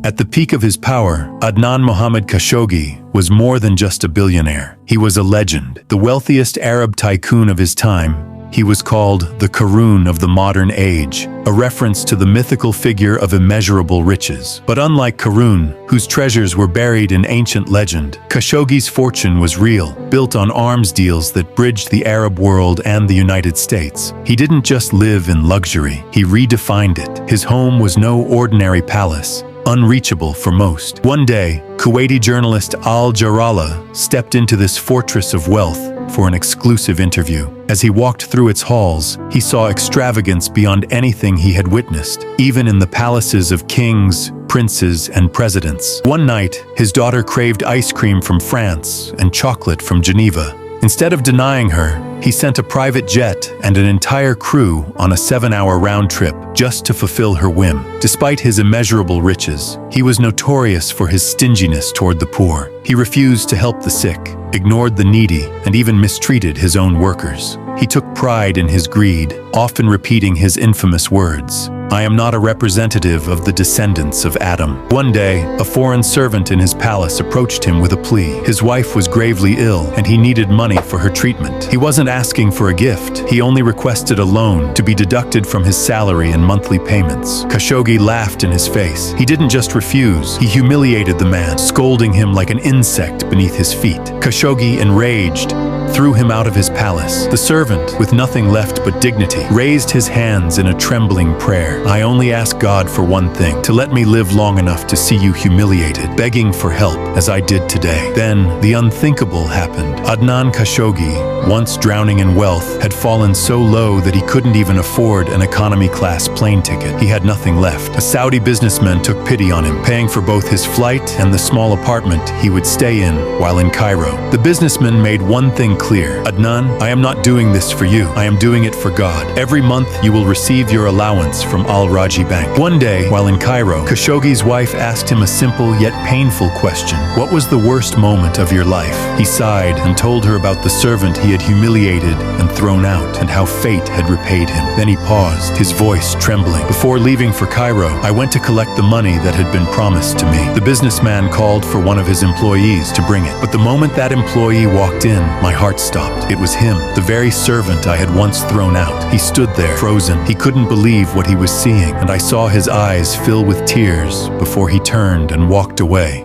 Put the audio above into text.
At the peak of his power, Adnan Khashoggi was more than just a billionaire. He was a legend, the wealthiest Arab tycoon of his time. He was called the Karun of the modern age, a reference to the mythical figure of immeasurable riches. But unlike Karun, whose treasures were buried in ancient legend, Khashoggi's fortune was real, built on arms deals that bridged the Arab world and the United States. He didn't just live in luxury, he redefined it. His home was no ordinary palace, unreachable for most. One day, Kuwaiti journalist Al-Jarrallah stepped into this fortress of wealth for an exclusive interview. As he walked through its halls, he saw extravagance beyond anything he had witnessed, even in the palaces of kings, princes, and presidents. One night, his daughter craved ice cream from France and chocolate from Geneva. Instead of denying her, he sent a private jet and an entire crew on a 7-hour round trip just to fulfill her whim. Despite his immeasurable riches, he was notorious for his stinginess toward the poor. He refused to help the sick, ignored the needy, and even mistreated his own workers. He took pride in his greed, often repeating his infamous words, "I am not a representative of the descendants of Adam." One day, a foreign servant in his palace approached him with a plea. His wife was gravely ill, and he needed money for her treatment. He wasn't asking for a gift. He only requested a loan to be deducted from his salary and monthly payments. Khashoggi laughed in his face. He didn't just refuse, he humiliated the man, scolding him like an insect beneath his feet. Khashoggi, enraged, threw him out of his palace. The servant, with nothing left but dignity, raised his hands in a trembling prayer. "I only ask God for one thing, to let me live long enough to see you humiliated, begging for help, as I did today." Then, the unthinkable happened. Adnan Khashoggi, once drowning in wealth, had fallen so low that he couldn't even afford an economy-class plane ticket. He had nothing left. A Saudi businessman took pity on him, paying for both his flight and the small apartment he would stay in while in Cairo. The businessman made one thing clear: "Adnan, I am not doing this for you. I am doing it for God. Every month you will receive your allowance from Al-Raji Bank." One day, while in Cairo, Khashoggi's wife asked him a simple yet painful question. "What was the worst moment of your life?" He sighed and told her about the servant he had humiliated and thrown out, and how fate had repaid him. Then he paused, his voice trembling. "Before leaving for Cairo, I went to collect the money that had been promised to me. The businessman called for one of his employees to bring it. But the moment that employee walked in, my heart stopped. It was him, the very servant I had once thrown out. He stood there, frozen. He couldn't believe what he was seeing, and I saw his eyes fill with tears before he turned and walked away.